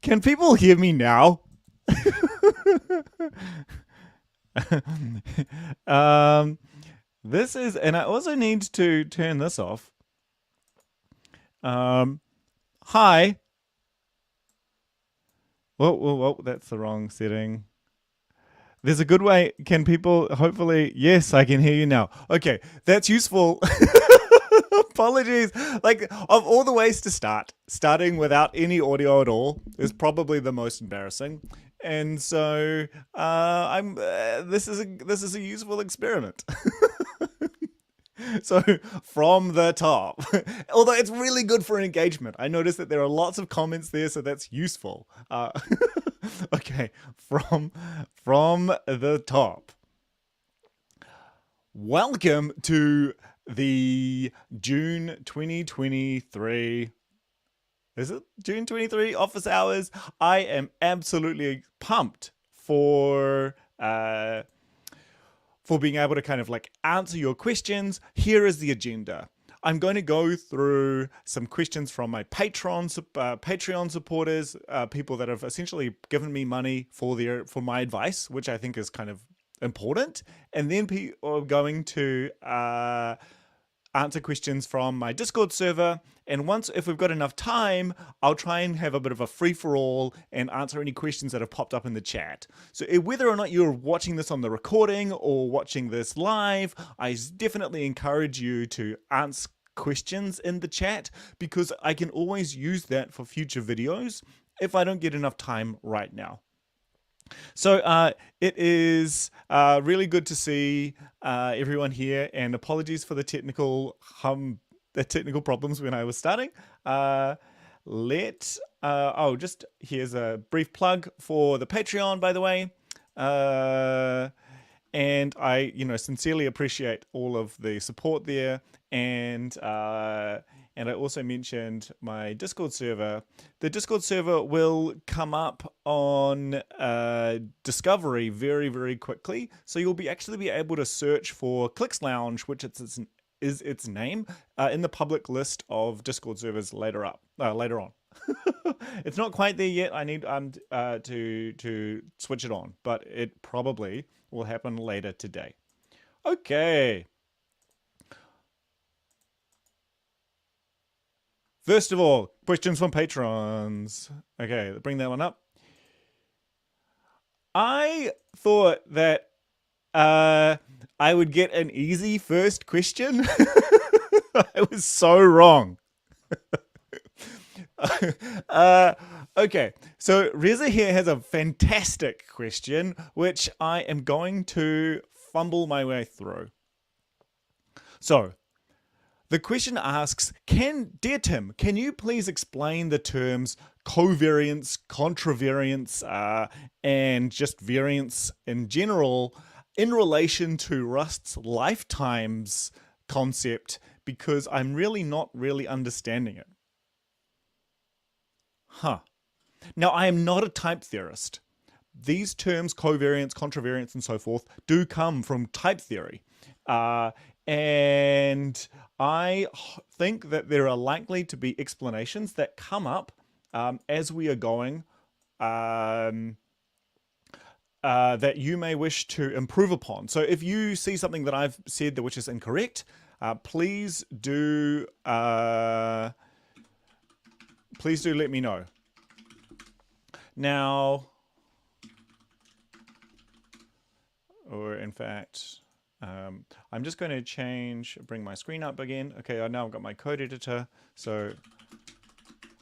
Can people hear me now? um, this is, and I also need to turn this off. Hi. Whoa, that's the wrong setting. There's a good way. Can people hopefully? Yes, I can hear you now. Okay, that's useful. Apologies. Like, of all the ways to start, starting without any audio at all is probably the most embarrassing. And so, I'm. This is a useful experiment. So from the top, although it's really good for engagement, I noticed that there are lots of comments there, so that's useful. Okay, from the top. Welcome to the June 2023. Is it June 23 office hours? I am absolutely pumped for being able to kind of like answer your questions. Here is the agenda. I'm going to go through some questions from my Patreon supporters, people that have essentially given me money for my advice, which I think is kind of important. And then people are going to answer questions from my Discord server. And if we've got enough time, I'll try and have a bit of a free-for-all and answer any questions that have popped up in the chat. So whether or not you're watching this on the recording or watching this live, I definitely encourage you to ask questions in the chat, because I can always use that for future videos if I don't get enough time right now. So it is really good to see everyone here, and apologies for the technical problems when I was starting. Just here's a brief plug for the Patreon, by the way. And I, sincerely appreciate all of the support there. And I also mentioned my Discord server. The Discord server will come up on Discovery very, very quickly. So you'll actually be able to search for Clicks Lounge, which is its name, in the public list of Discord servers later on. It's not quite there yet. I need to switch it on, but it probably will happen later today. Okay. First of all, questions from patrons. Okay, bring that one up. I thought that I would get an easy first question. I was so wrong. Okay, so Reza here has a fantastic question, which I am going to fumble my way through. So, the question asks, Dear Tim, can you please explain the terms covariance, contravariance, and just variance in general in relation to Rust's lifetimes concept, because I'm really not really understanding it. Now, I am not a type theorist. These terms, covariance, contravariance, and so forth, do come from type theory. And I think that there are likely to be explanations that come up as we are going that you may wish to improve upon. So if you see something that I've said which is incorrect, please do let me know. Now, or in fact, I'm just going to bring my screen up again. Okay, I now I've got my code editor, so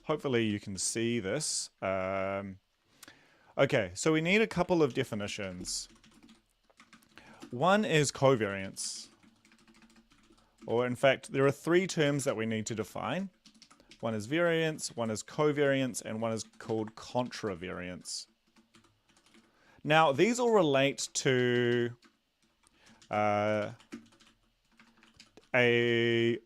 hopefully you can see this. Okay, so we need a couple of definitions. One is covariance, or in fact, there are three terms that we need to define. One is variance, one is covariance, and one is called contravariance. Now, these all relate to a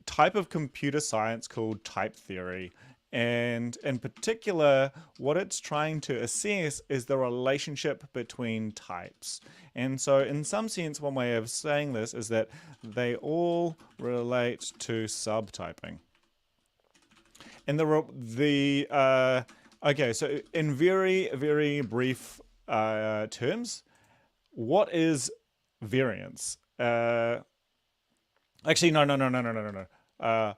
type of computer science called type theory. And in particular, what it's trying to assess is the relationship between types. And so in some sense, one way of saying this is that they all relate to subtyping. And Okay, so in very, very brief terms, what is variance? Actually, no, no, no, no, no, no, no, no.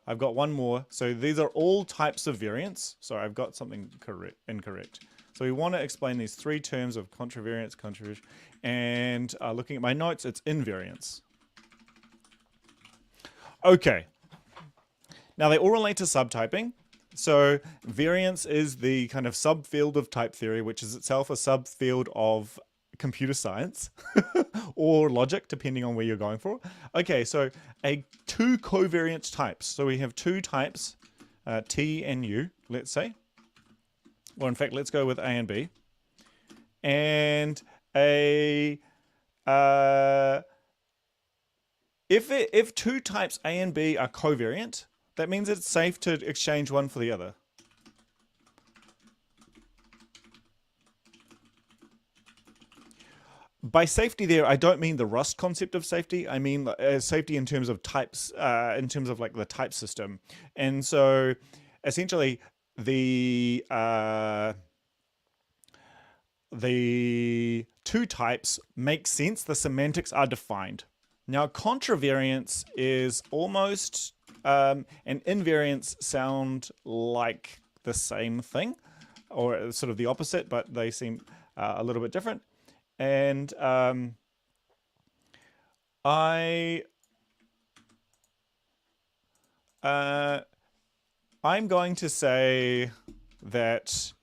I've got one more. So these are all types of variance. So I've got something incorrect. So we want to explain these three terms of contravariance, controversial, and looking at my notes, it's invariance. Okay. Now they all relate to subtyping. So variance is the kind of subfield of type theory, which is itself a subfield of computer science or logic, depending on where you're going for. Okay, so two covariant types. So we have two types, T and U, let's say. Well, in fact, let's go with A and B. And if two types A and B are covariant, that means it's safe to exchange one for the other. By safety there, I don't mean the Rust concept of safety. I mean safety in terms of types, in terms of like the type system. And so essentially the two types make sense. The semantics are defined. Now, contravariance is almost, and invariance sound like the same thing, or sort of the opposite, but they seem a little bit different. And I'm going to say that,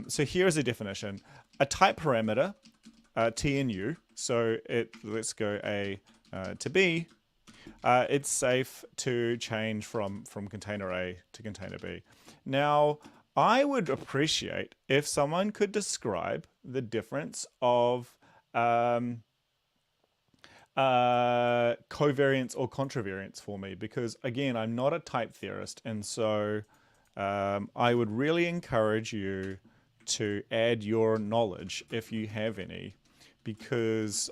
so here's a definition. A type parameter, T and U, so let's go A to B, it's safe to change from container A to container B. Now, I would appreciate if someone could describe the difference of covariance or contravariance for me, because again, I'm not a type theorist, and so I would really encourage you to add your knowledge if you have any, because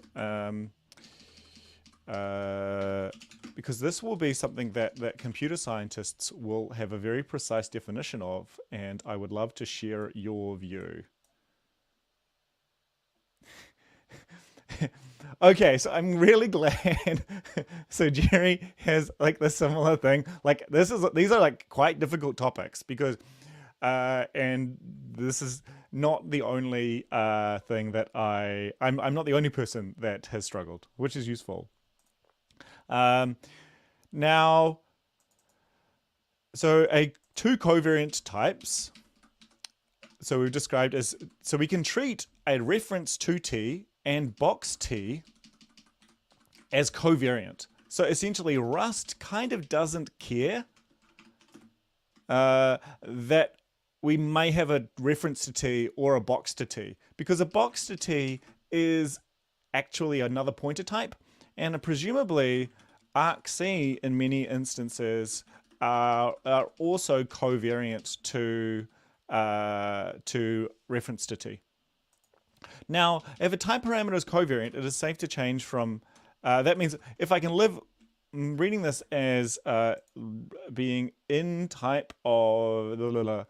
this will be something that computer scientists will have a very precise definition of, and I would love to share your view. Okay, so I'm really glad. So Jerry has like the similar thing. Like these are like quite difficult topics because, and this is not the only thing that I'm not the only person that has struggled, which is useful. Now, so two covariant types. So we've described as, so we can treat a reference to T and box T as covariant. So essentially Rust kind of doesn't care that we may have a reference to T or a box to T, because a box to T is actually another pointer type, and presumably argc in many instances are also covariant to reference to T. Now, if a type parameter is covariant, it is safe to change from, that means if I can live, reading this as being in type of,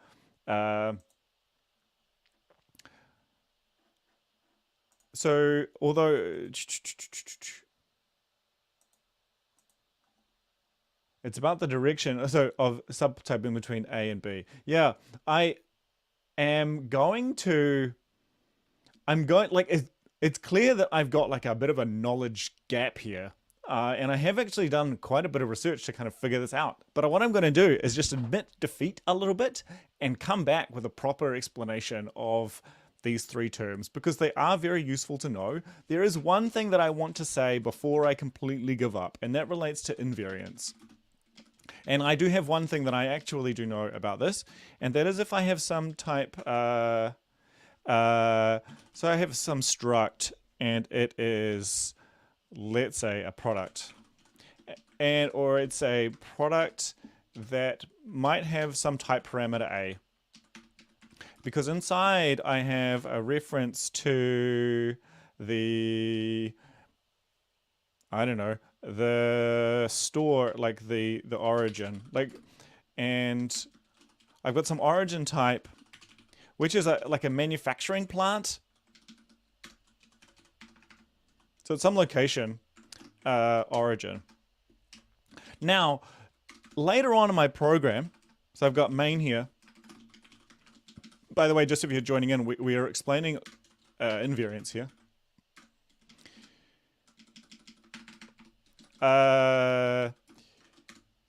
so although it's about the direction, so of subtyping between A and B. Yeah, I am going to, like, it's clear that I've got like a bit of a knowledge gap here. And I have actually done quite a bit of research to kind of figure this out. But what I'm going to do is just admit defeat a little bit and come back with a proper explanation of these three terms, because they are very useful to know. There is one thing that I want to say before I completely give up, and that relates to invariance. And I do have one thing that I actually do know about this, and that is if I have some type, so I have some struct, and it is, let's say, a product, or it's a product that might have some type parameter A, because inside I have a reference to the, I don't know, the store, like the origin, like, and I've got some origin type which is like a manufacturing plant. So it's some location, origin. Now, later on in my program, so I've got main here. By the way, just if you're joining in, we are explaining invariants here.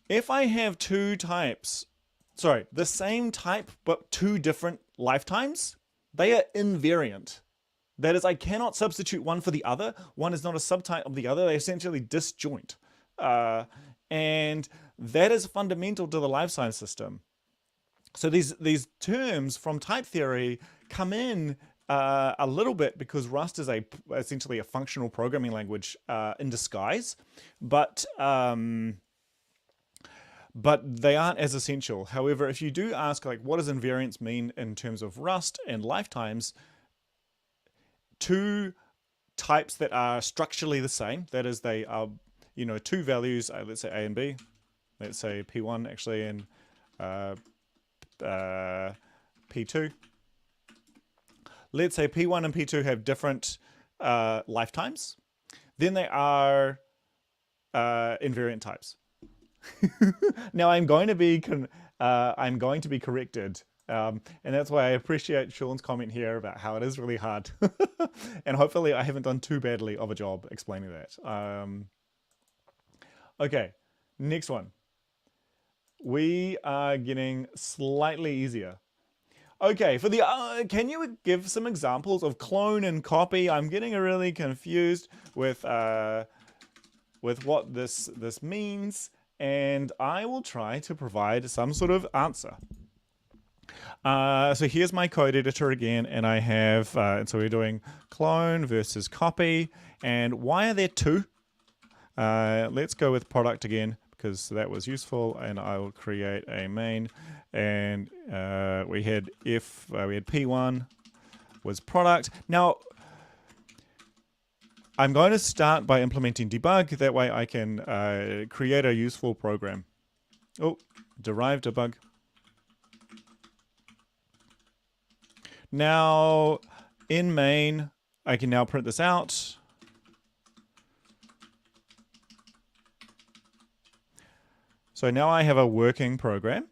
If I have two types, sorry, the same type but two different lifetimes, they are invariant. That is, I cannot substitute one for the other. One is not a subtype of the other. They essentially disjoint. And that is fundamental to the life science system. So these terms from type theory come in a little bit because Rust is essentially a functional programming language in disguise, but they aren't as essential. However, if you do ask, like, what does invariance mean in terms of Rust and lifetimes, two types that are structurally the same, that is, they are, you know, two values, let's say A and B, let's say P1 actually and P2. Let's say P1 and P2 have different lifetimes, then they are invariant types. Now I'm going to be corrected, and that's why I appreciate Sean's comment here about how it is really hard, and hopefully I haven't done too badly of a job explaining that. Okay, next one. We are getting slightly easier. Okay, for the can you give some examples of clone and copy? I'm getting really confused with what this means, and I will try to provide some sort of answer. So here's my code editor again, and I have and so we're doing clone versus copy. And why are there two? Let's go with product again, because that was useful, and I will create a main, and we had P1 was product. Now I'm going to start by implementing debug, that way I can create a useful program. Oh, derive debug. Now in main I can now print this out. So now I have a working program.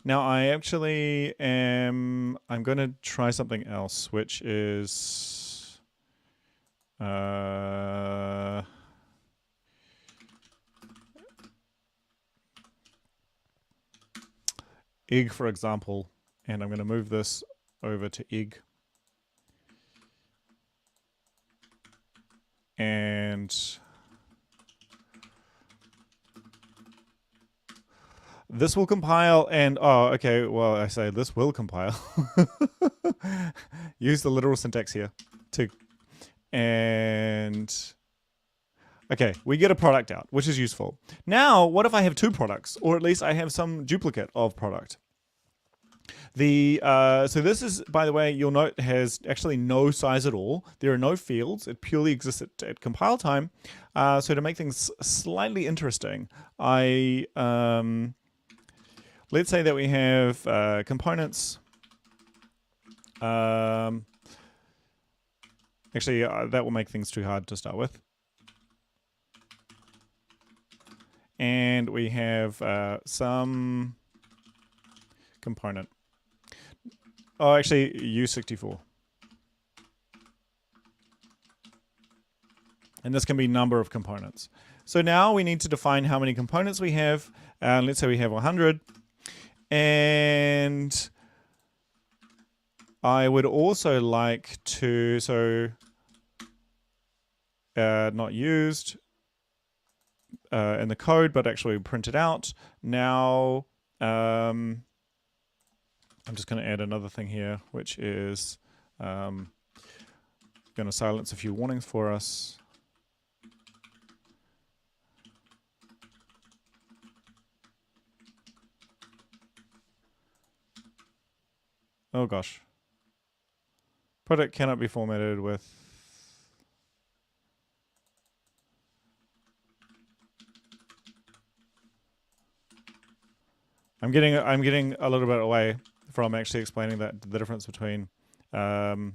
Now I actually I'm going to try something else, which is egg, for example, and I'm going to move this over to egg. And this will compile, and oh, okay, well, I say this will compile. Use the literal syntax here to, and okay, we get a product out, which is useful. Now, what if I have two products, or at least I have some duplicate of product? So this is, by the way, you'll note, has actually no size at all. There are no fields. It purely exists at compile time. So to make things slightly interesting, let's say that we have components. Actually, that will make things too hard to start with. And we have some component. Oh, actually, U64. And this can be number of components. So now we need to define how many components we have. Let's say we have 100. And I would also like to, so not used in the code, but actually printed out. Now, I'm just going to add another thing here, which is going to silence a few warnings for us. Oh gosh. Product cannot be formatted with. I'm getting a little bit away. from actually explaining the difference between clone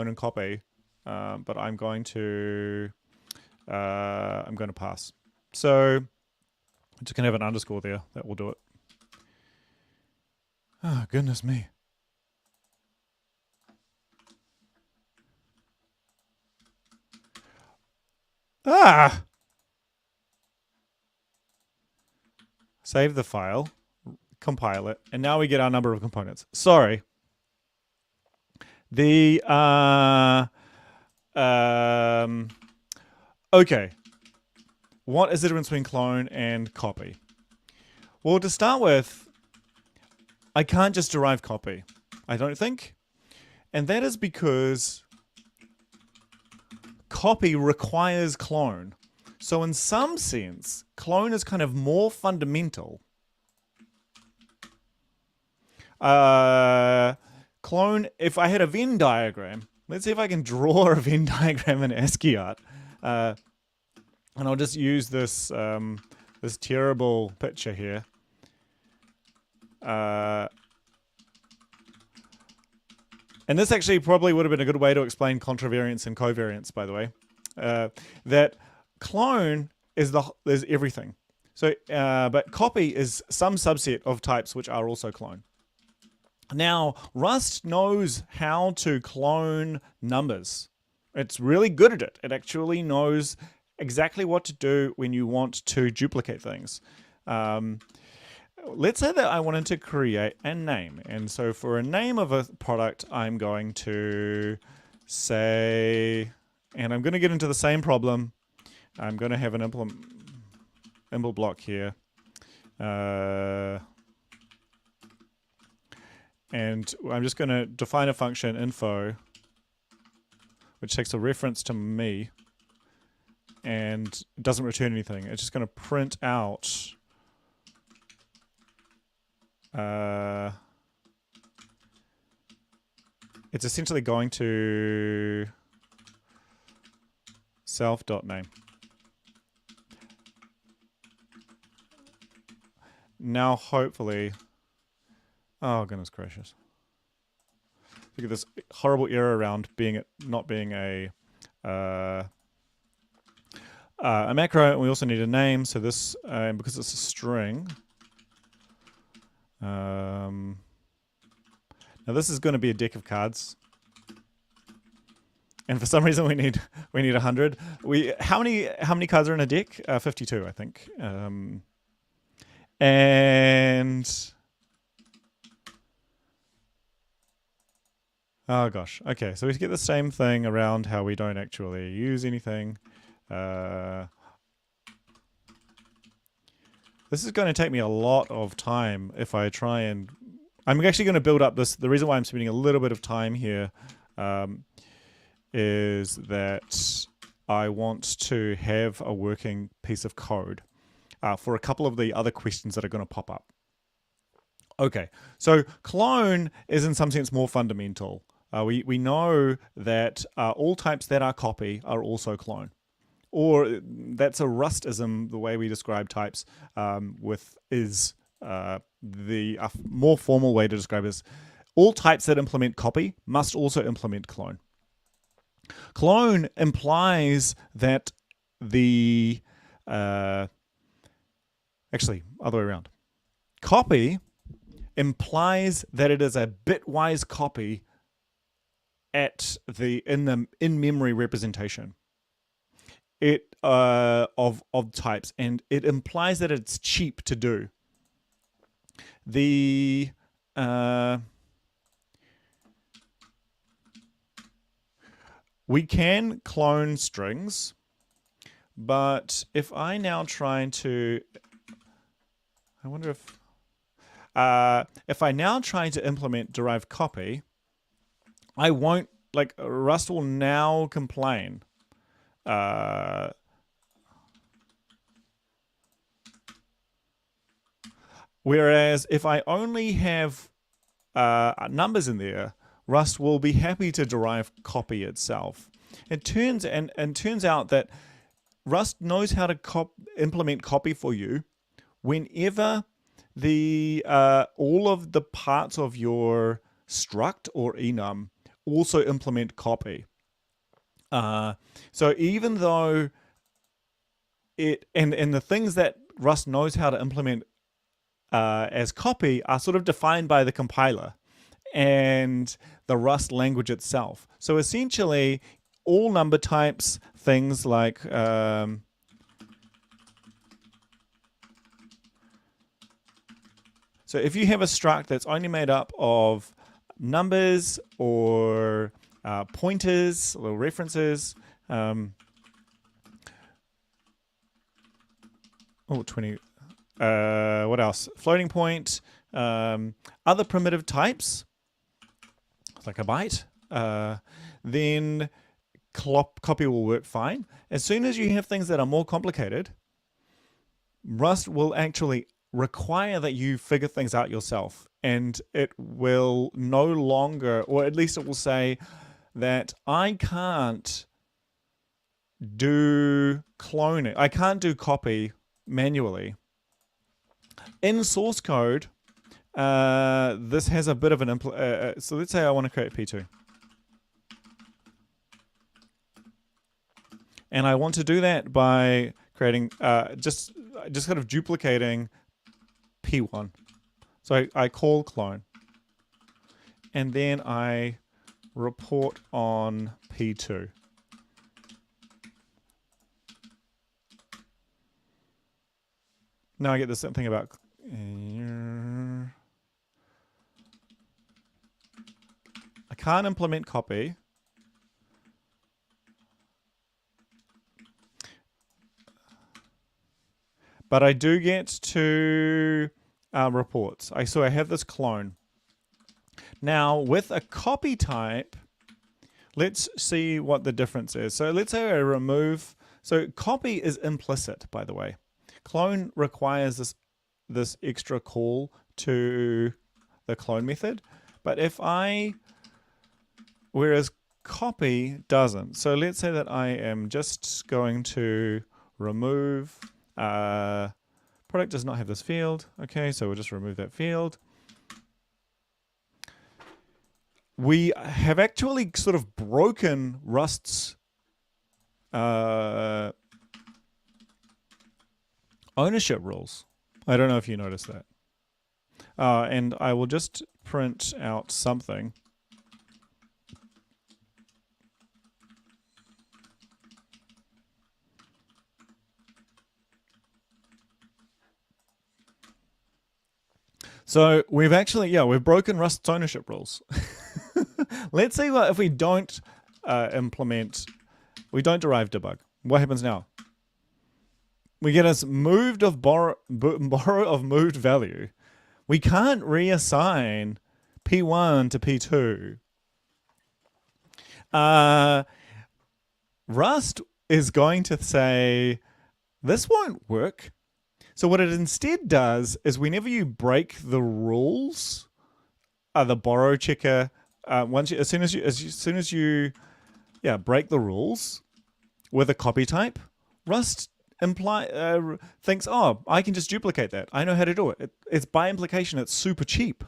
and copy, but I'm going to pass. So I'm just gonna have an underscore there. That will do it. Oh, goodness me. Ah! Save the file, compile it, and now we get our number of components. Sorry. The okay. What is the difference between clone and copy? Well, to start with, I can't just derive copy, I don't think. And that is because copy requires clone. So in some sense, clone is kind of more fundamental. Clone, if I had a Venn diagram, let's see if I can draw a Venn diagram in ASCII art. And I'll just use this this terrible picture here. And this actually probably would have been a good way to explain contravariance and covariance, by the way. That clone is everything. So, but copy is some subset of types which are also clone. Now, Rust knows how to clone numbers. It's really good at it. It actually knows exactly what to do when you want to duplicate things. Let's say that I wanted to create a name. And so for a name of a product, I'm going to say, and I'm going to get into the same problem. I'm going to have an impl block here. And I'm just going to define a function info, which takes a reference to me and doesn't return anything. It's just going to print out it's essentially going to self.name. Now hopefully, oh goodness gracious. Look at this horrible error around not being a macro, and we also need a name. So this, because it's a string. Now this is going to be a deck of cards, and for some reason we need 100. How many cards are in a deck? 52, I think. And oh gosh, okay. So we get the same thing around how we don't actually use anything. This is going to take me a lot of time if I try and... I'm actually going to build up this... The reason why I'm spending a little bit of time here is that I want to have a working piece of code for a couple of the other questions that are going to pop up. Okay, so clone is in some sense more fundamental. We know that all types that are copy are also clone. Or that's a Rustism, the way we describe types, the more formal way to describe it is all types that implement copy must also implement clone. Clone implies that the, actually, other way around. Copy implies that it is a bitwise copy at in memory representation. Of types, and it implies that it's cheap to do. We can clone strings, but if I now try to, I wonder if I now try to implement derived copy, I won't, like, Rust will now complain. Whereas if I only have numbers in there, Rust will be happy to derive copy itself. It turns out that Rust knows how to implement copy for you whenever the all of the parts of your struct or enum also implement copy. So even though and the things that Rust knows how to implement as copy are sort of defined by the compiler and the Rust language itself. So essentially, all number types, things like so if you have a struct that's only made up of numbers or pointers or references, 20. What else? Floating point, other primitive types, like a byte, then copy will work fine. As soon as you have things that are more complicated, Rust will actually require that you figure things out yourself, and it will no longer, or at least it will say that I can't do cloning, I can't do copy manually. In source code, this has a bit of an so let's say I want to create P2. And I want to do that by creating, just kind of duplicating P1. So I call clone. And then I report on P2. Now I get this thing about I can't implement copy. But I do get to reports. So I have this clone. Now with a copy type, let's see what the difference is. So let's say I remove, so copy is implicit, by the way. Clone requires this extra call to the clone method. But if whereas copy doesn't. So let's say that I am just going to remove, product does not have this field. Okay, so we'll just remove that field. We have actually sort of broken Rust's ownership rules. I don't know if you noticed that. And I will just print out something. So we've actually, we've broken Rust's ownership rules. Let's see what if we don't we don't derive debug. What happens now? We get us moved of borrow of moved value. We can't reassign P1 to P2. Rust is going to say, this won't work. So what it instead does is whenever you break the rules, the borrow checker, as soon as you break the rules with a copy type, Rust thinks, oh, I can just duplicate that. I know how to do it. It's by implication, it's super cheap.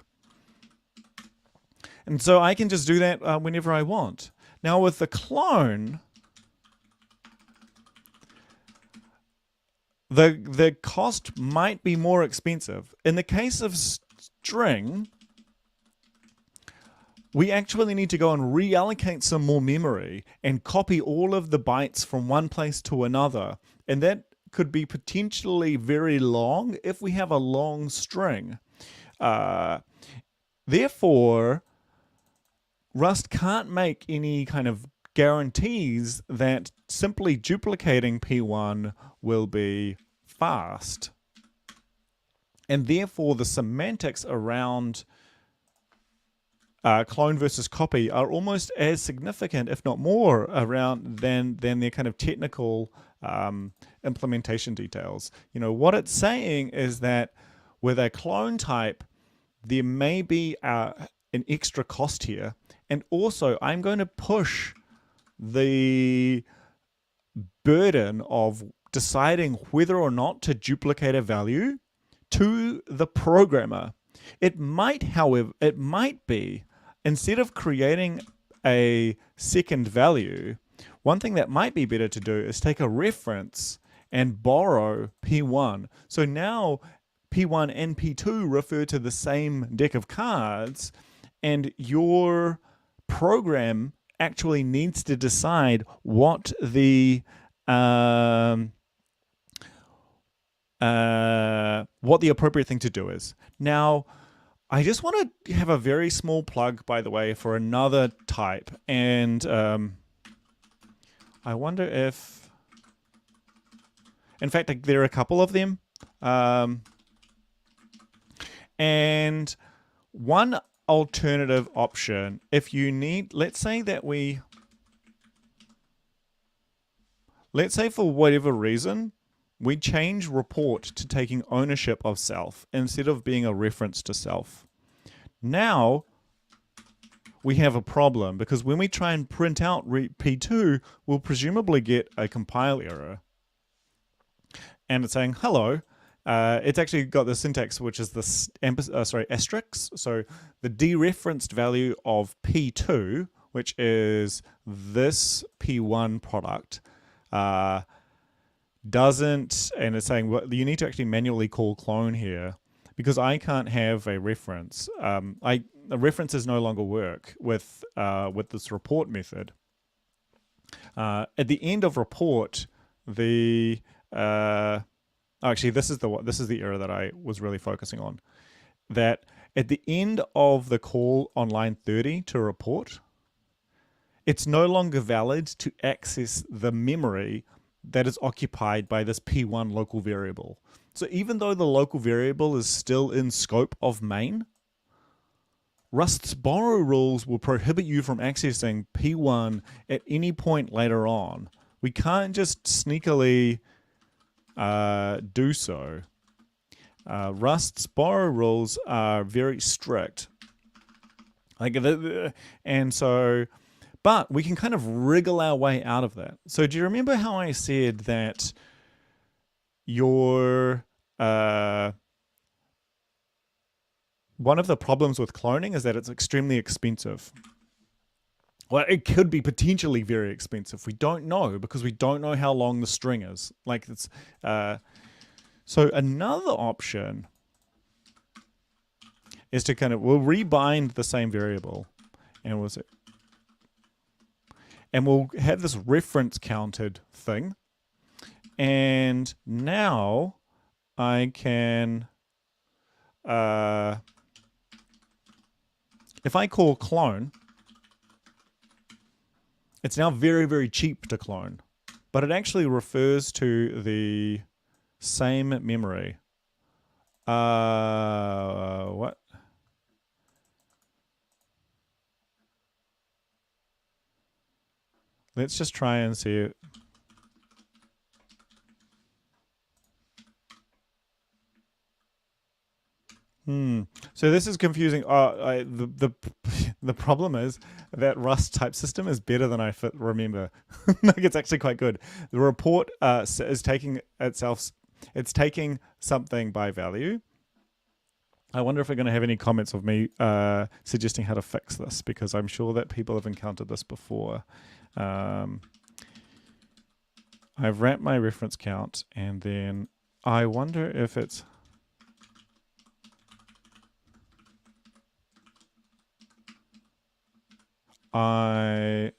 And so I can just do that whenever I want. Now with the clone, the cost might be more expensive. In the case of string, we actually need to go and reallocate some more memory and copy all of the bytes from one place to another. And that could be potentially very long if we have a long string. Therefore, Rust can't make any kind of guarantees that simply duplicating P1 will be fast. And therefore, the semantics around clone versus copy are almost as significant, if not more, around than their kind of technical implementation details. You know, what it's saying is that with a clone type, there may be an extra cost here. And also, I'm going to push the burden of deciding whether or not to duplicate a value to the programmer. It might, however, be, instead of creating a second value, one thing that might be better to do is take a reference and borrow P1. So now P1 and P2 refer to the same deck of cards, and your program actually needs to decide what the appropriate thing to do is. Now, I just want to have a very small plug, by the way, for another type, and I wonder if, in fact, there are a couple of them, and one alternative option, if you need, let's say for whatever reason, we change report to taking ownership of self instead of being a reference to self. Now we have a problem, because when we try and print out P2, we'll presumably get a compile error. And it's saying, hello. It's actually got the syntax, which is the asterisk. So the dereferenced value of P2, which is this P1 product, doesn't, and it's saying, well, you need to actually manually call clone here, because I can't have a reference. The references no longer work with this report method. At the end of report, actually, this is the error that I was really focusing on. That at the end of the call on line 30 to report, it's no longer valid to access the memory that is occupied by this P1 local variable. So even though the local variable is still in scope of main, Rust's borrow rules will prohibit you from accessing P1 at any point later on. We can't just sneakily do so. Rust's borrow rules are very strict. But we can kind of wriggle our way out of that. So do you remember how I said that one of the problems with cloning is that it's extremely expensive? Well, it could be potentially very expensive. We don't know, because we don't know how long the string is. So another option is to we'll rebind the same variable, and we'll have this reference counted thing. And now I can, if I call clone, it's now very, very cheap to clone, but it actually refers to the same memory. What? Let's just try and see it. So this is confusing. The problem is that Rust type system is better than I remember. It's actually quite good. The report is taking itself. It's taking something by value. I wonder if we're going to have any comments of me suggesting how to fix this, because I'm sure that people have encountered this before. I've wrapped my reference count, and then I wonder if it's... So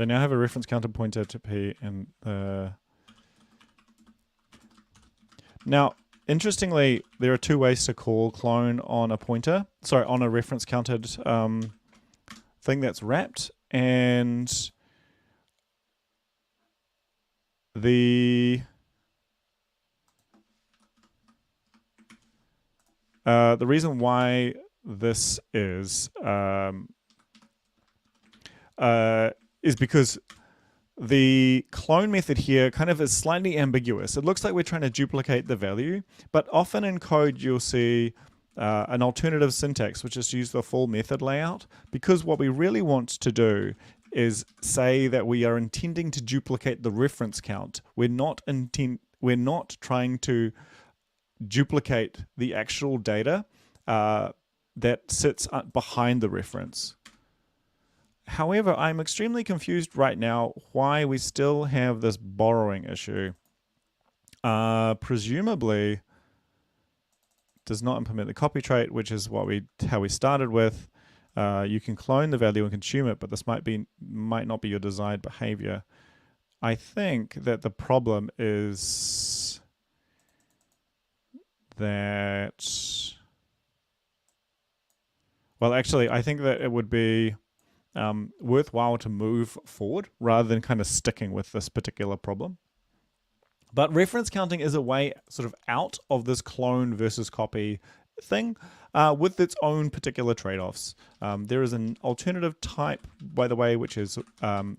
now I have a reference counter pointer to P, and now, interestingly, there are two ways to call clone on a pointer. Sorry, on a reference counted thing that's wrapped, and the reason why this is because the clone method here kind of is slightly ambiguous. It looks like we're trying to duplicate the value, but often in code you'll see an alternative syntax, which is to use the full method layout, because what we really want to do is say that we are intending to duplicate the reference count. We're not trying to duplicate the actual data that sits behind the reference. However, I'm extremely confused right now why we still have this borrowing issue. Presumably does not implement the copy trait, which is how we started with. You can clone the value and consume it, but this might not be your desired behavior. I think that the problem is that, well, actually, I think that it would be worthwhile to move forward rather than kind of sticking with this particular problem. But reference counting is a way sort of out of this clone versus copy thing with its own particular trade-offs. There is an alternative type, by the way, which is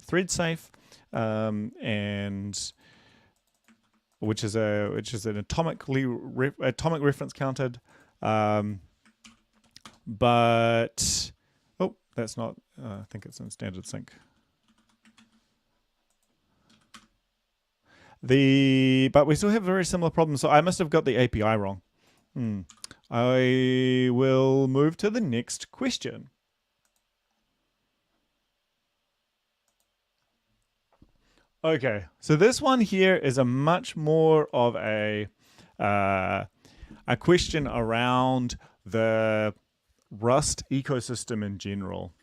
thread safe, and which is an atomic reference counted. But oh, that's not. I think it's in standard sync. But we still have very similar problems, so I must have got the API wrong. I will move to the next question. Okay, so this one here is a much more of a question around the Rust ecosystem in general.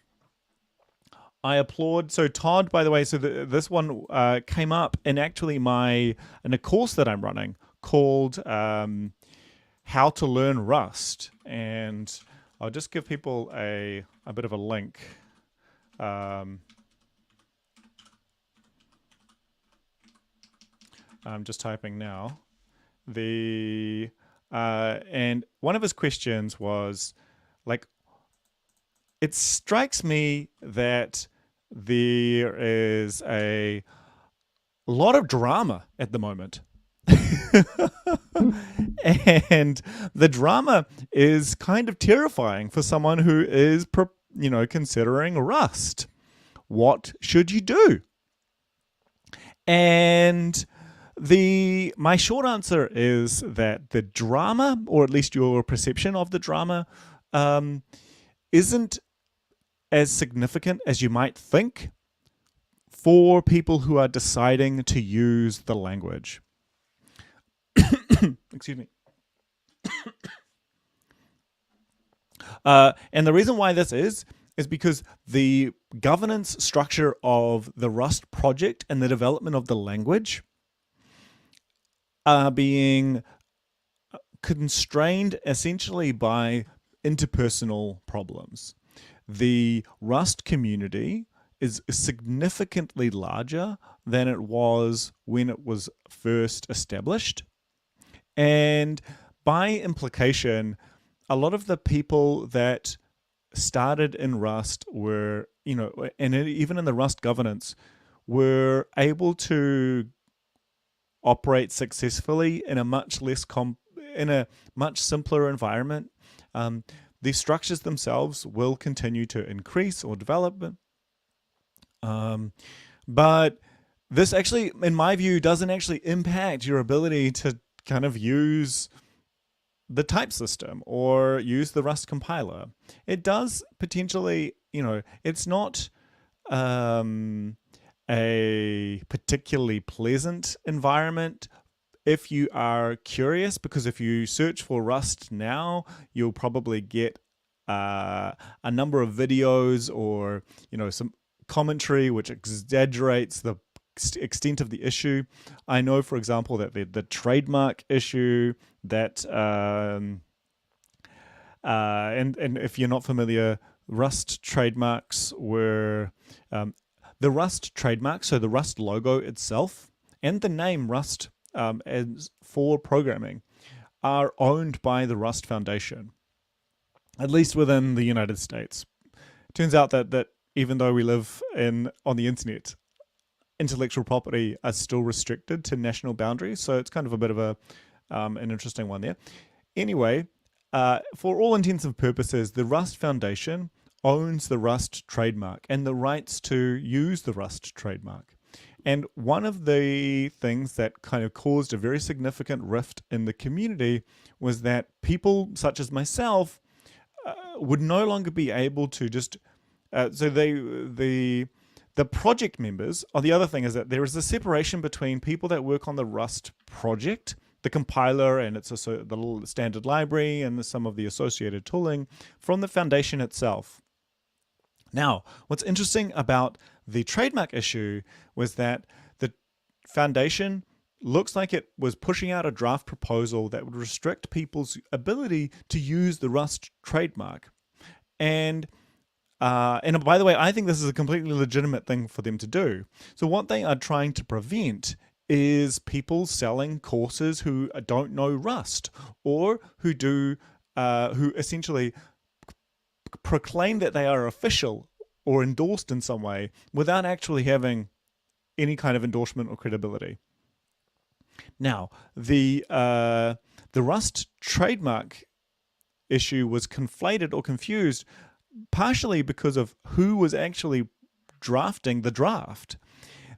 I applaud. So Todd, by the way, so this one came up in actually in a course that I'm running called How to Learn Rust, and I'll just give people a bit of a link. I'm just typing now. And one of his questions was like, it strikes me that there is a lot of drama at the moment. And the drama is kind of terrifying for someone who is, considering Rust. What should you do? And my short answer is that the drama, or at least your perception of the drama, isn't as significant as you might think for people who are deciding to use the language. Excuse me. And the reason why this is because the governance structure of the Rust project and the development of the language are being constrained essentially by interpersonal problems. The Rust community is significantly larger than it was when it was first established. And by implication, a lot of the people that started in Rust were, and even in the Rust governance, were able to operate successfully in a much simpler environment. The structures themselves will continue to increase or develop. But this actually, in my view, doesn't actually impact your ability to kind of use the type system or use the Rust compiler. It does potentially, it's not a particularly pleasant environment if you are curious, because if you search for Rust now, you'll probably get a number of videos or some commentary which exaggerates the extent of the issue. I know, for example, that the trademark issue that and if you're not familiar, Rust trademarks were the Rust trademark, so the Rust logo itself and the name Rust as for programming are owned by the Rust Foundation, at least within the United States. Turns out that even though we live on the internet, intellectual property are still restricted to national boundaries, so it's kind of a bit of an interesting one there. Anyway, for all intents and purposes, the Rust Foundation owns the Rust trademark and the rights to use the Rust trademark. And one of the things that kind of caused a very significant rift in the community was that people such as myself would no longer be able to just the project members. Or the other thing is that there is a separation between people that work on the Rust project, the compiler and its the standard library and some of the associated tooling, from the foundation itself. Now, what's interesting about the trademark issue was that the foundation looks like it was pushing out a draft proposal that would restrict people's ability to use the Rust trademark. And by the way, I think this is a completely legitimate thing for them to do. So what they are trying to prevent is people selling courses who don't know Rust, or who essentially proclaim that they are official or endorsed in some way without actually having any kind of endorsement or credibility. Now, the Rust trademark issue was conflated or confused partially because of who was actually drafting the draft.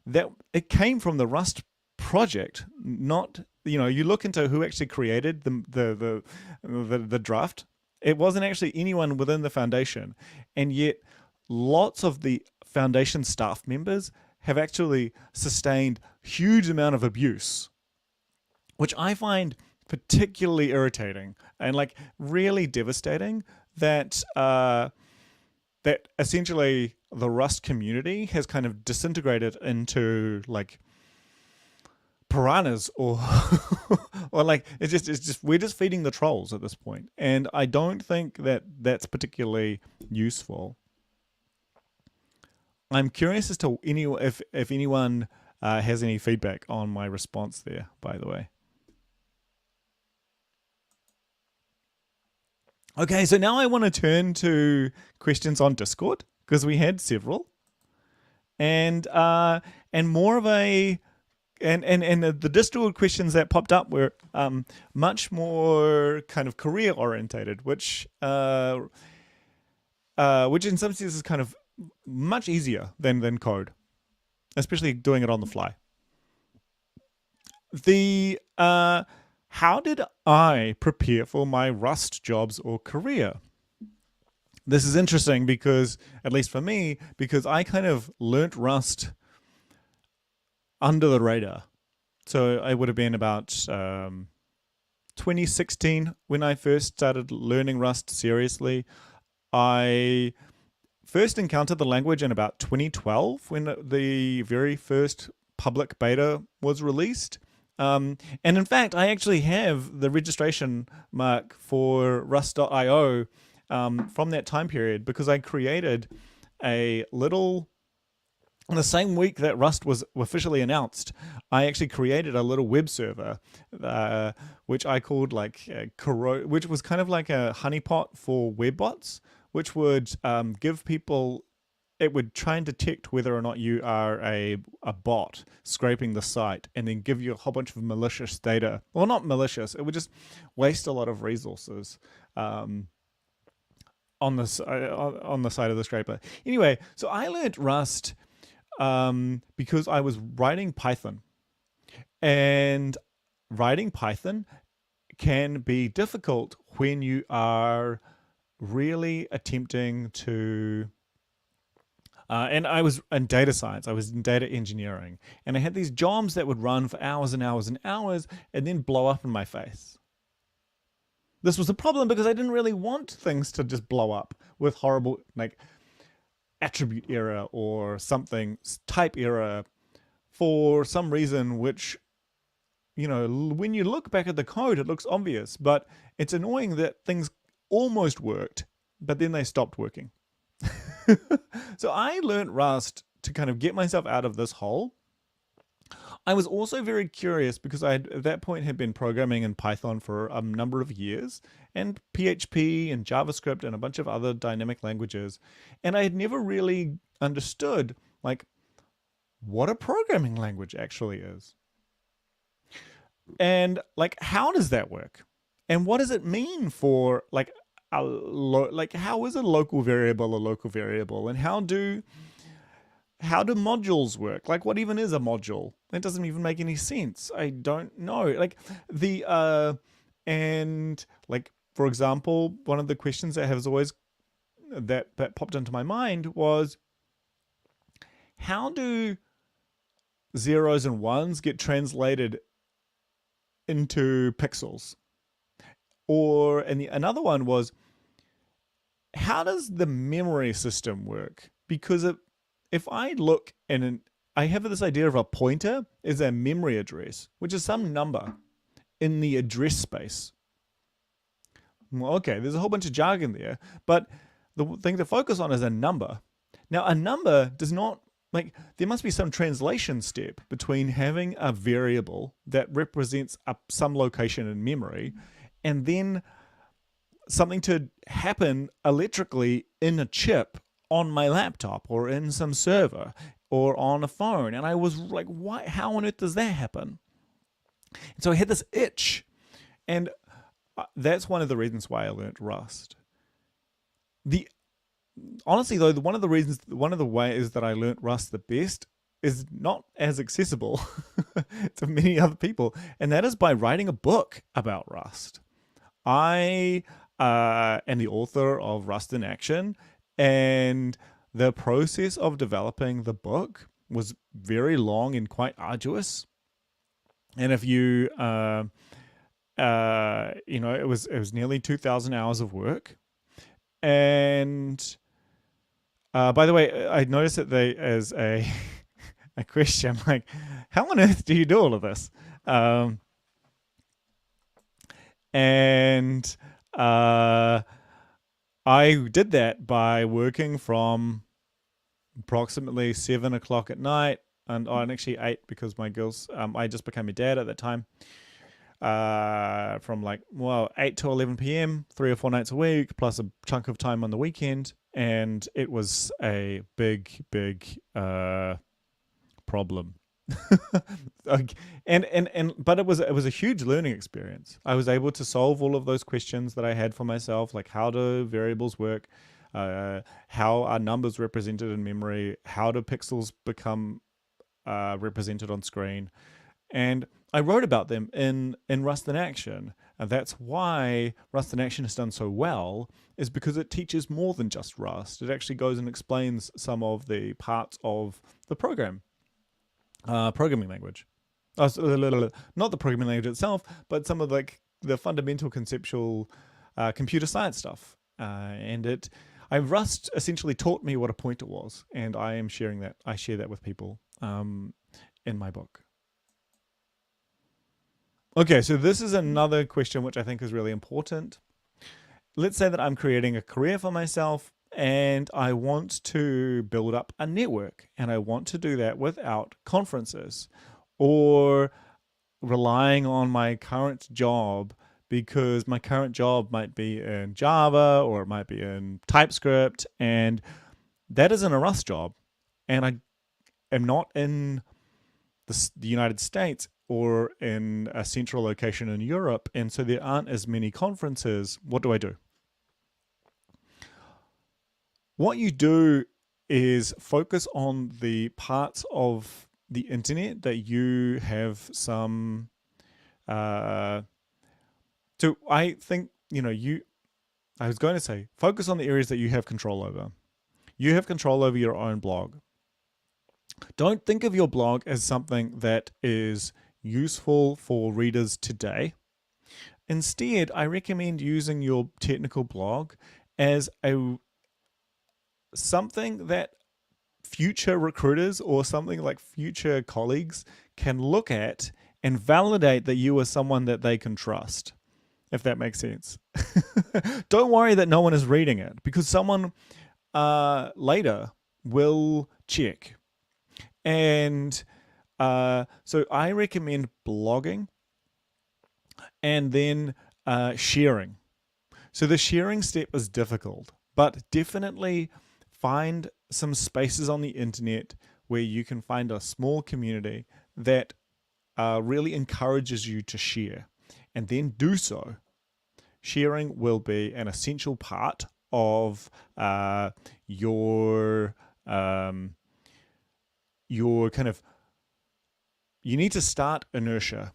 That it came from the Rust project, not, you look into who actually created the draft. It wasn't actually anyone within the foundation, and yet lots of the foundation staff members have actually sustained huge amount of abuse, which I find particularly irritating and really devastating. That essentially the Rust community has kind of disintegrated into piranhas, or or it's just we're just feeding the trolls at this point, and I don't think that that's particularly useful. I'm curious as to if anyone has any feedback on my response there, by the way. Okay, so now I want to turn to questions on Discord, because we had several, and more of a and the Discord questions that popped up were much more kind of career orientated, which in some senses is kind of much easier than code, especially doing it on the fly. How did I prepare for my Rust jobs or career? This is interesting because, at least for me, because I kind of learnt Rust under the radar. So I would have been about 2016 when I first started learning Rust seriously. I first encountered the language in about 2012 when the very first public beta was released. And in fact, I actually have the registration mark for Rust.io from that time period, because I created a little, in the same week that Rust was officially announced, I actually created a little web server, which I called which was kind of like a honeypot for web bots, which would give people, it would try and detect whether or not you are a bot scraping the site, and then give you a whole bunch of malicious data. Well, not malicious, it would just waste a lot of resources on the side of the scraper. Anyway, so I learned Rust because I was writing Python, and writing Python can be difficult when you are really attempting to and I was in data science, I was in data engineering, and I had these jobs that would run for hours and hours and hours and then blow up in my face. This was a problem because I didn't really want things to just blow up with horrible attribute error or something, type error, for some reason which, when you look back at the code, it looks obvious, but it's annoying that things almost worked, but then they stopped working. So I learned Rust to kind of get myself out of this hole. I was also very curious because I at that point had been programming in Python for a number of years, and PHP and JavaScript and a bunch of other dynamic languages. And I had never really understood what a programming language actually is. And how does that work? And what does it mean for like how is a local variable, and how do modules work? Like, what even is a module? That doesn't even make any sense. I don't know. Like the and like for example, one of the questions that has always that popped into my mind was, how do zeros and ones get translated into pixels? Another one was, how does the memory system work? Because if I look I have this idea of a pointer is a memory address, which is some number in the address space. Well, okay, there's a whole bunch of jargon there, but the thing to focus on is a number. Now, a number does not, like, there must be some translation step between having a variable that represents some location in memory and then something to happen electrically in a chip on my laptop or in some server or on a phone. And I was like, why? How on earth does that happen? And so I had this itch. And that's one of the reasons why I learned Rust. Honestly though, one of the ways that I learned Rust the best is not as accessible to many other people, and that is by writing a book about Rust. I am the author of Rust in Action, and the process of developing the book was very long and quite arduous. And if you it was nearly 2,000 hours of work. And by the way, I noticed that as a a question, I'm like, how on earth do you do all of this? And I did that by working from approximately 7 o'clock at night, and actually 8, because my girls, I just became a dad at that time. From 8 to 11 p.m. 3 or 4 nights a week, plus a chunk of time on the weekend, and it was a big problem. But it was a huge learning experience. I was able to solve all of those questions that I had for myself, like how do variables work, how are numbers represented in memory, how do pixels become represented on screen, and I wrote about them in Rust in Action. And that's why Rust in Action has done so well, is because it teaches more than just Rust. It actually goes and explains some of the parts of the programming language. Not the programming language itself, but some of the fundamental conceptual computer science stuff. Rust essentially taught me what a pointer was, and I am sharing that. I share that with people in my book. Okay, so this is another question which I think is really important. Let's say that I'm creating a career for myself and I want to build up a network, and I want to do that without conferences or relying on my current job, because my current job might be in Java or it might be in TypeScript, and that isn't a Rust job, and I am not in the United States or in a central location in Europe, and so there aren't as many conferences. What do I do? What you do is focus on the parts of the internet that you have some I think, I was going to say, focus on the areas that you have control over. You have control over your own blog. Don't think of your blog as something that is useful for readers today. Instead, I recommend using your technical blog as something that future recruiters or something like future colleagues can look at and validate that you are someone that they can trust, if that makes sense. Don't worry that no one is reading it, because someone later will check. And so I recommend blogging and then sharing. So the sharing step is difficult, but definitely find some spaces on the internet where you can find a small community that really encourages you to share, and then do so. sharing will be an essential part of your kind of, you need to start inertia.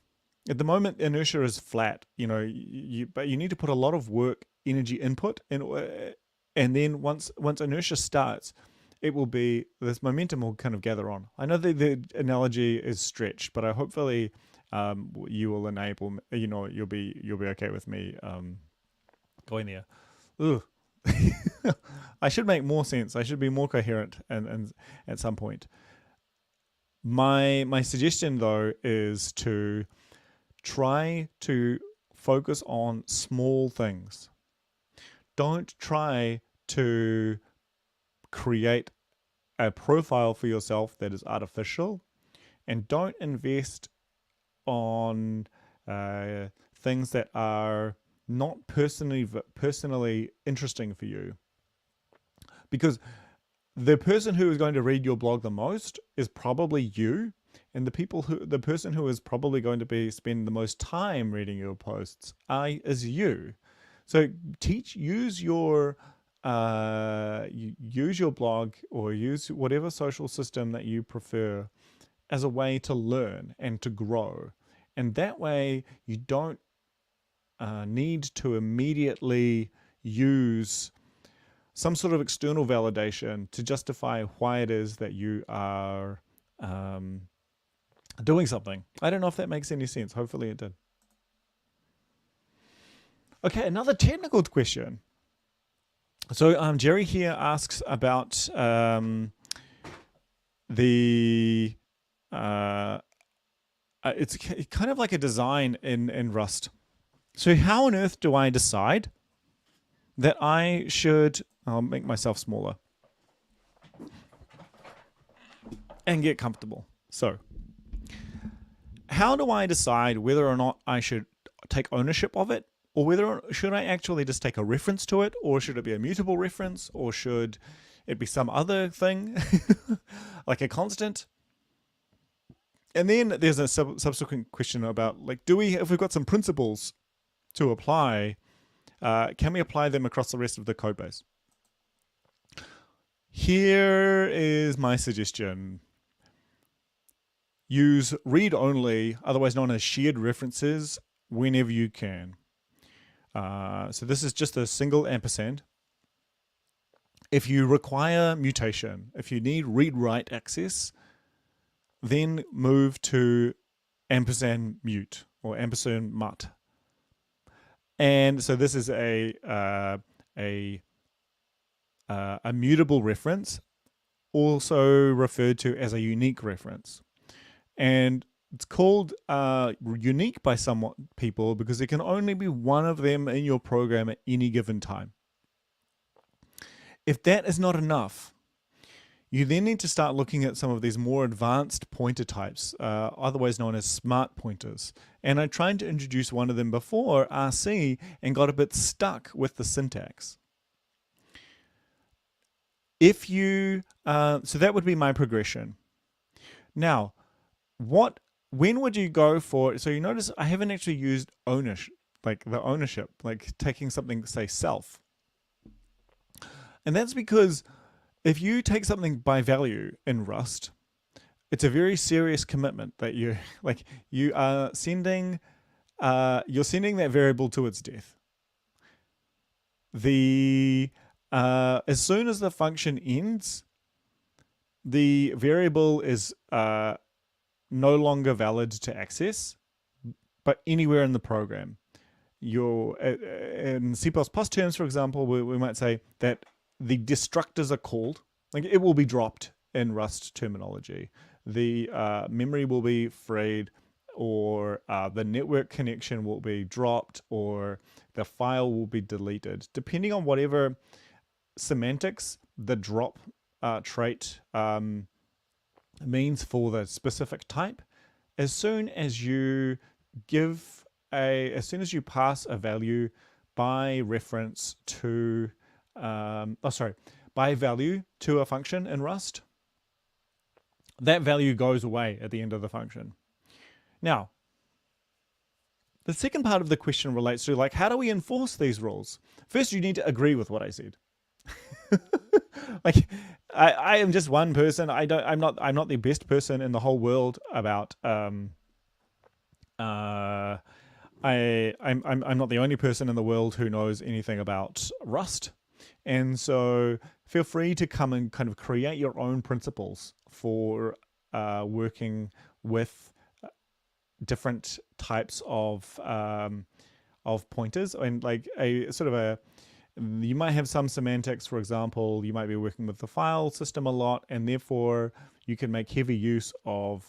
At the moment, inertia is flat, but you need to put a lot of work, energy input, and then once inertia starts, it will be, this momentum will kind of gather on. I know that the analogy is stretched, but I hopefully you will enable, you'll be okay with me going there. Ugh. I should make more sense. I should be more coherent and at some point. My suggestion though is to try to focus on small things. Don't try to create a profile for yourself that is artificial, and don't invest on things that are not personally interesting for you, because the person who is going to read your blog the most is probably you, and the person who is probably going to spend the most time reading your posts is you. So use your blog, or use whatever social system that you prefer as a way to learn and to grow. And that way you don't need to immediately use some sort of external validation to justify why it is that you are doing something. I don't know if that makes any sense. Hopefully it did. Okay, another technical question. So Jerry here asks about it's kind of like a design in Rust. So how on earth do I decide that I should, I'll make myself smaller and get comfortable. So how do I decide whether or not I should take ownership of it, or should I actually just take a reference to it, or should it be a mutable reference, or should it be some other thing like a constant? And then there's a subsequent question about, like, if we've got some principles to apply, can we apply them across the rest of the code base? Here is my suggestion. Use read-only, otherwise known as shared references, whenever you can. So this is just a single ampersand. If you require mutation, if you need read-write access, then move to ampersand mute or ampersand mut. And so this is a mutable reference, also referred to as a unique reference. And it's called unique by some people because there can only be one of them in your program at any given time. If that is not enough, you then need to start looking at some of these more advanced pointer types, otherwise known as smart pointers. And I tried to introduce one of them before, RC, and got a bit stuck with the syntax. If you, so that would be my progression. Now, when would you go for, so you notice I haven't actually used ownership, like the ownership, like taking something, say self. And that's because if you take something by value in Rust, it's a very serious commitment that you are sending, you're sending that variable to its death. As soon as the function ends, the variable is no longer valid to access, but anywhere in the program. In C++ terms, for example, we might say that the destructors are called, like it will be dropped in Rust terminology. The memory will be freed, or the network connection will be dropped, or the file will be deleted, depending on whatever semantics the drop trait means for the specific type. As soon as you pass a value by reference to by value to a function in Rust, that value goes away at the end of the function. Now, The second part of the question relates to like, how do we enforce these rules? First, you need to agree with what I said. Like, I am just one person. I'm not the best person in the whole world about I'm not the only person in the world who knows anything about Rust. And so feel free to come and kind of create your own principles for working with different types of pointers, and like a sort of a, you might have some semantics. For example, you might be working with the file system a lot, and therefore you can make heavy use of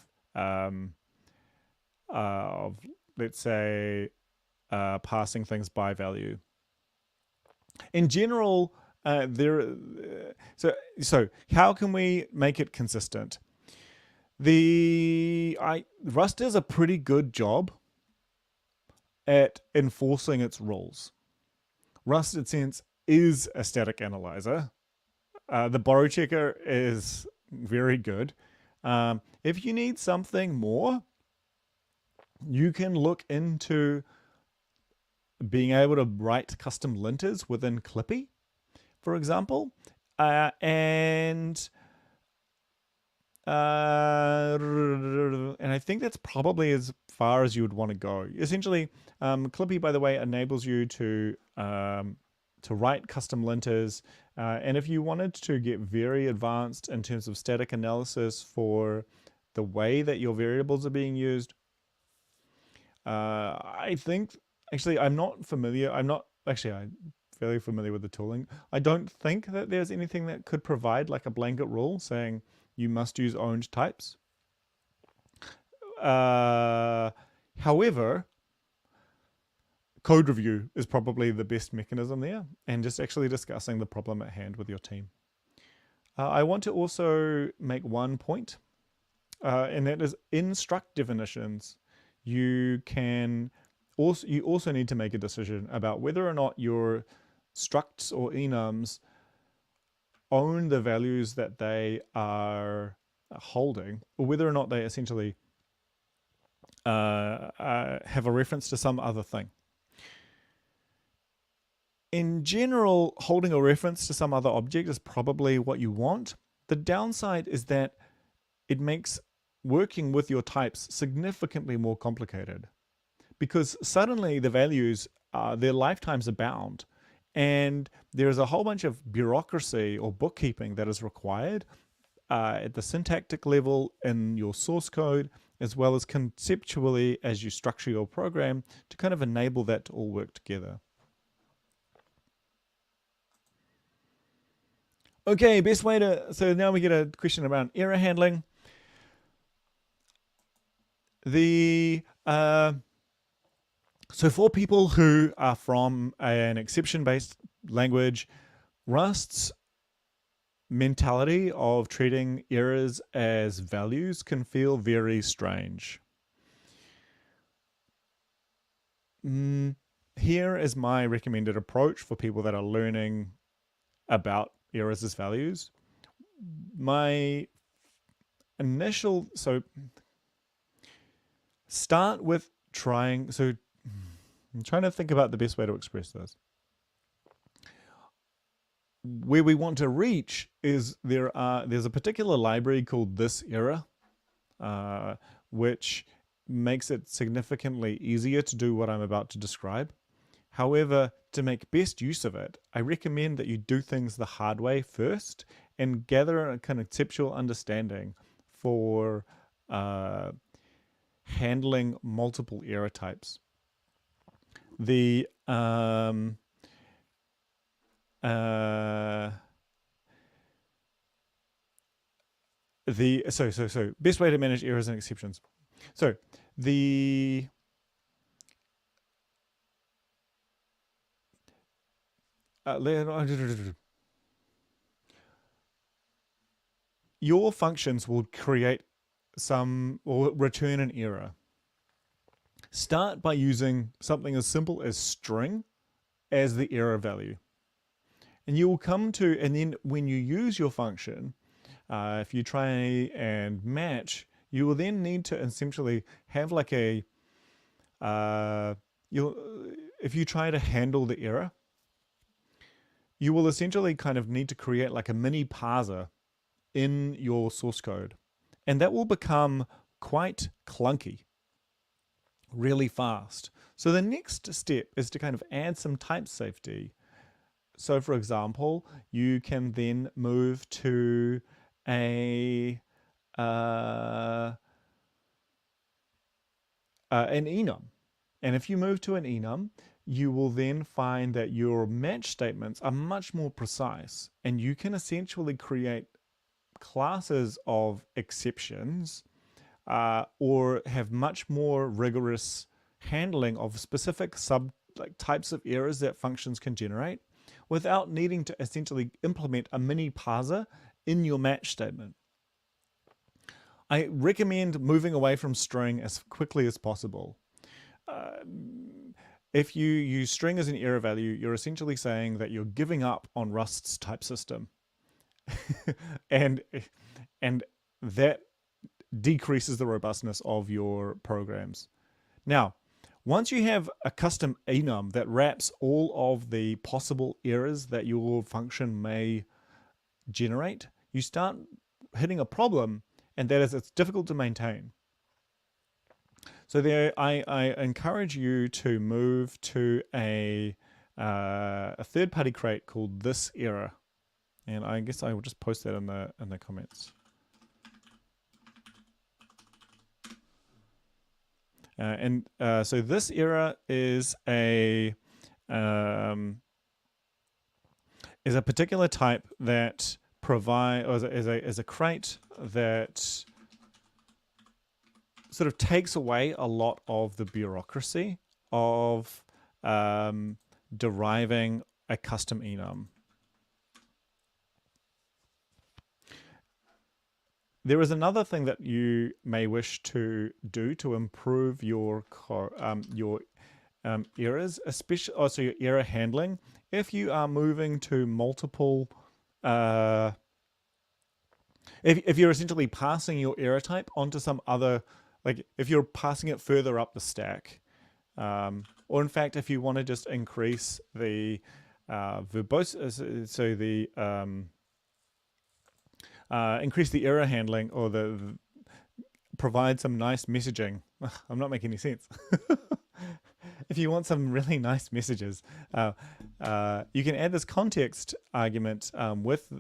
let's say passing things by value. In general, so how can we make it consistent? Rust does a pretty good job at enforcing its rules. Rust, in sense, is a static analyzer. The borrow checker is very good. If you need something more, you can look into being able to write custom linters within Clippy, for example, and I think that's probably as far as you would want to go. Essentially, Clippy, by the way, enables you to write custom linters, and if you wanted to get very advanced in terms of static analysis for the way that your variables are being used, I think, actually, I'm fairly familiar with the tooling. I don't think that there's anything that could provide like a blanket rule saying you must use owned types. However, code review is probably the best mechanism there, and just actually discussing the problem at hand with your team. I want to also make one point, and that is in struct definitions. You also need to make a decision about whether or not your structs or enums own the values that they are holding, or whether or not they essentially have a reference to some other thing. In general, holding a reference to some other object is probably what you want. The downside is that it makes working with your types significantly more complicated, because suddenly the values, their lifetimes are bound, and there's a whole bunch of bureaucracy or bookkeeping that is required at the syntactic level in your source code, as well as conceptually as you structure your program to kind of enable that to all work together. Okay, best way to, so now we get a question around error handling. So for people who are from an exception-based language, Rust's mentality of treating errors as values can feel very strange. Here is my recommended approach for people that are learning about errors as values. My initial, so start with trying, so I'm trying to think about the best way to express this. Where we want to reach is there's a particular library called thiserror, which makes it significantly easier to do what I'm about to describe. However, to make best use of it, I recommend that you do things the hard way first and gather a conceptual understanding for handling multiple error types. So best way to manage errors and exceptions. So your functions will create or return an error. Start by using something as simple as string as the error value. And you will come to, and then when you use your function, if you try and match, you will then need to essentially have like a if you try to handle the error, you will essentially kind of need to create like a mini parser in your source code. And that will become quite clunky really fast. So the next step is to kind of add some type safety. So for example, you can then move to an enum. And if you move to an enum, you will then find that your match statements are much more precise, and you can essentially create classes of exceptions or have much more rigorous handling of specific types of errors that functions can generate without needing to essentially implement a mini parser in your match statement. I recommend moving away from string as quickly as possible. If you use string as an error value, you're essentially saying that you're giving up on Rust's type system. and that decreases the robustness of your programs. Now, once you have a custom enum that wraps all of the possible errors that your function may generate, you start hitting a problem, and that is it's difficult to maintain. So there, I encourage you to move to a third-party crate called this error, and I guess I will just post that in the comments. So this error is a particular type that provide, or is a crate that sort of takes away a lot of the bureaucracy of deriving a custom enum. There is another thing that you may wish to do to improve your errors, especially also your error handling. If you are moving to multiple, if you're essentially passing your error type onto some other, like if you're passing it further up the stack, or in fact, if you want to just increase the verbose, so the increase the error handling, or provide some nice messaging. I'm not making any sense. If you want some really nice messages, you can add this context argument with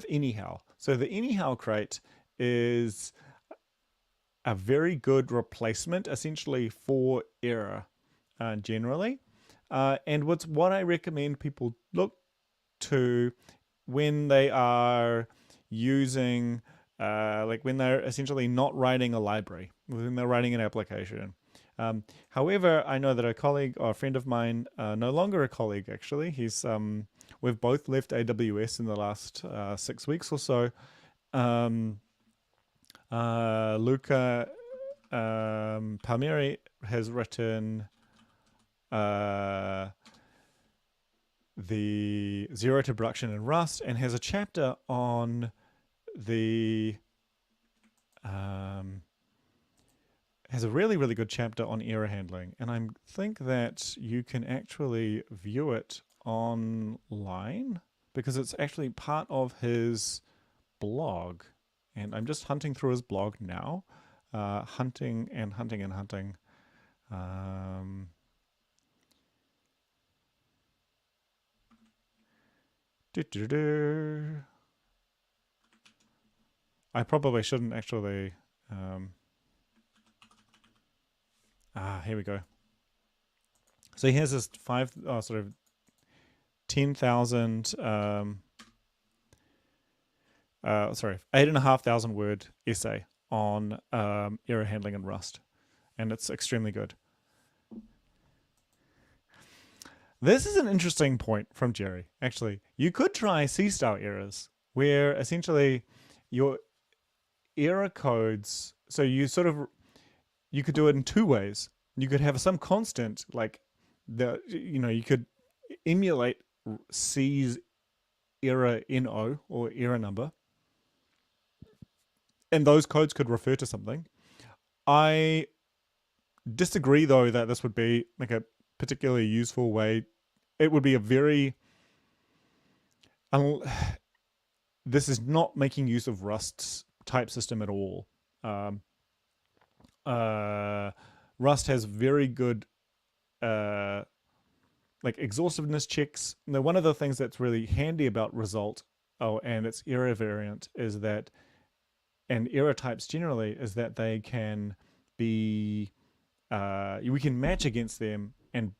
anyhow. So the anyhow crate is a very good replacement, essentially, for error generally. And what I recommend people look to when they are using, like when they're essentially not writing a library, when they're writing an application. However, I know that a colleague or a friend of mine, no longer a colleague actually, we've both left AWS in the last 6 weeks or so. Luca Palmieri has written the Zero to Production in Rust, and has a chapter on the has a really, really good chapter on error handling, and I think that you can actually view it online because it's actually part of his blog. And I'm just hunting through his blog now, hunting. I probably shouldn't actually. Here we go. So he has this 10,000. 8,500 word essay on error handling in Rust, and it's extremely good. This is an interesting point from Jerry. Actually, you could try C-style errors, where essentially your error codes. So you could do it in two ways. You could have some constant, like you could emulate C's error NO or error number, and those codes could refer to something. I disagree though that this would be like a particularly useful way. It would be a very this is not making use of Rust's type system at all. Um, Rust has very good like exhaustiveness checks. Now, one of the things that's really handy about result, and its error variant is that, and error types generally, is that they can be, we can match against them and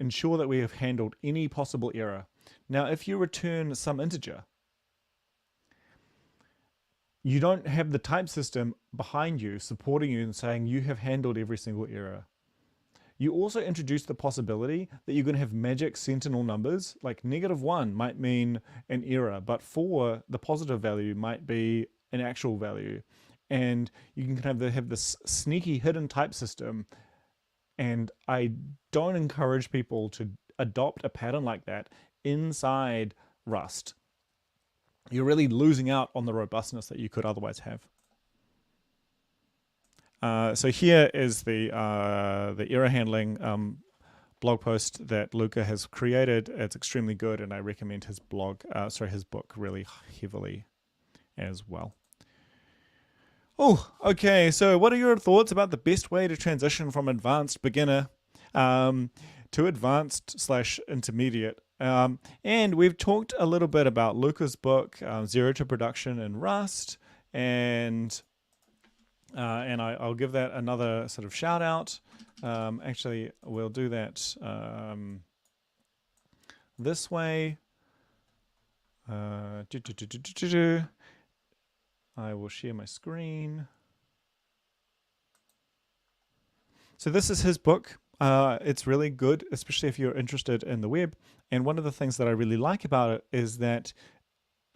ensure that we have handled any possible error. Now, if you return some integer, you don't have the type system behind you supporting you and saying you have handled every single error. You also introduce the possibility that you're going to have magic sentinel numbers, like -1 might mean an error, but 4, the positive value, might be an actual value. And you can kind of have this sneaky hidden type system. And I don't encourage people to adopt a pattern like that inside Rust. You're really losing out on the robustness that you could otherwise have. So here is the error handling blog post that Luca has created. It's extremely good, and I recommend his his book really heavily as well. Oh, okay. So what are your thoughts about the best way to transition from advanced beginner to advanced/intermediate? And we've talked a little bit about Luca's book, Zero to Production in Rust, and I'll give that another sort of shout out. Actually, we'll do that this way. I will share my screen. So this is his book. It's really good, especially if you're interested in the web. And one of the things that I really like about it is that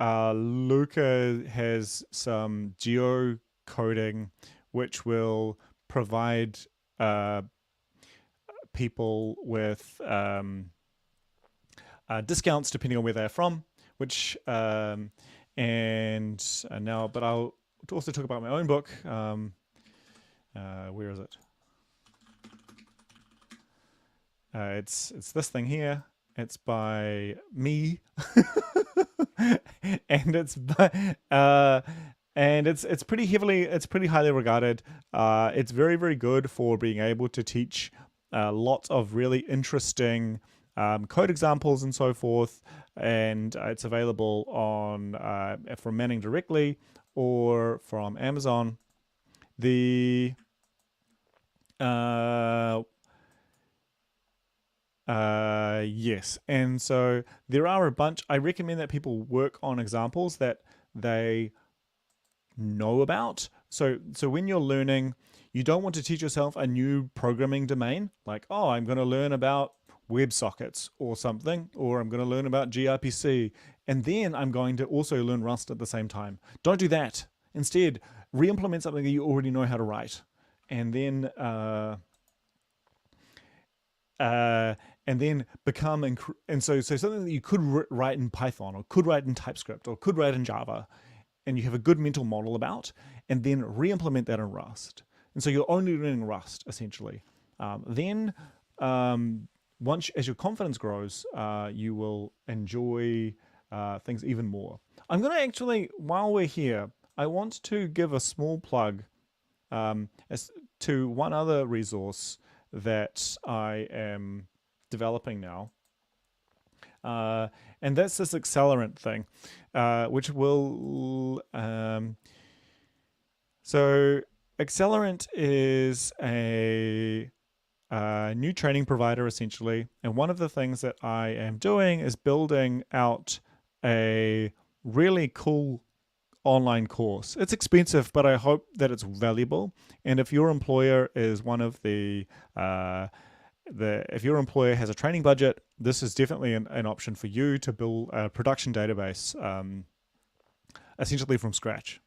Luca has some geocoding which will provide people with discounts depending on where they're from, which but I'll also talk about my own book. Where is it? It's this thing here. It's by me, and it's pretty highly regarded. It's very, very good for being able to teach lots of really interesting code examples and so forth. And it's available on from Manning directly or from Amazon. Yes, and so there are a bunch. I recommend that people work on examples that they know about. So when you're learning, you don't want to teach yourself a new programming domain, like, oh, I'm going to learn about WebSockets or something, or I'm going to learn about gRPC, and then I'm going to also learn Rust at the same time. Don't do that. Instead, re-implement something that you already know how to write, and then become and so something that you could write in Python or could write in TypeScript or could write in Java, and you have a good mental model about, and then re-implement that in Rust. And so you're only learning Rust essentially. Then once as your confidence grows, you will enjoy things even more. I'm going to actually, while we're here, I want to give a small plug as to one other resource that I am developing now. And that's this accelerant thing, which will... so accelerant is a new training provider, essentially. And one of the things that I am doing is building out a really cool online course. It's expensive, but I hope that it's valuable. And if your employer is one of if your employer has a training budget, this is definitely an option for you to build a production database, essentially from scratch.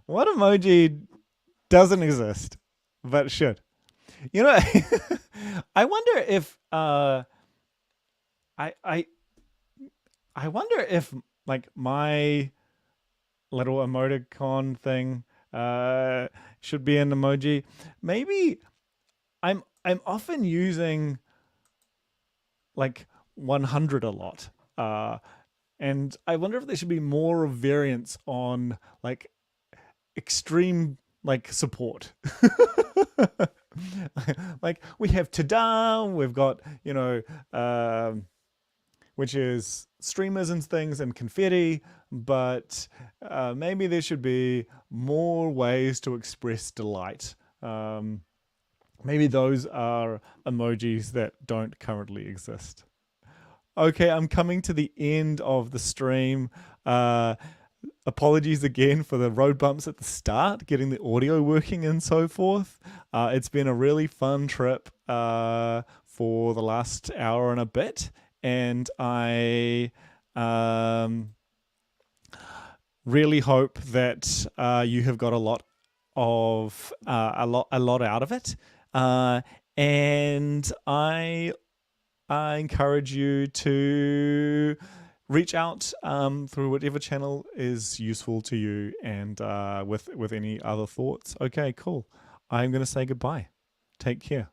What emoji doesn't exist, but should? You know, I wonder if I I I wonder if like my little emoticon thing uh should be an emoji. Maybe I'm often using like 100 a lot. And I wonder if there should be more variants on like extreme like support. Like we have ta-da, we've got, which is streamers and things and confetti, but maybe there should be more ways to express delight. Maybe those are emojis that don't currently exist. Okay, I'm coming to the end of the stream. Apologies again for the road bumps at the start, getting the audio working and so forth. It's been a really fun trip for the last hour and a bit, and I really hope that you have got a lot of a lot out of it. And I encourage you to reach out through whatever channel is useful to you, and with any other thoughts. Okay, cool. I'm going to say goodbye. Take care.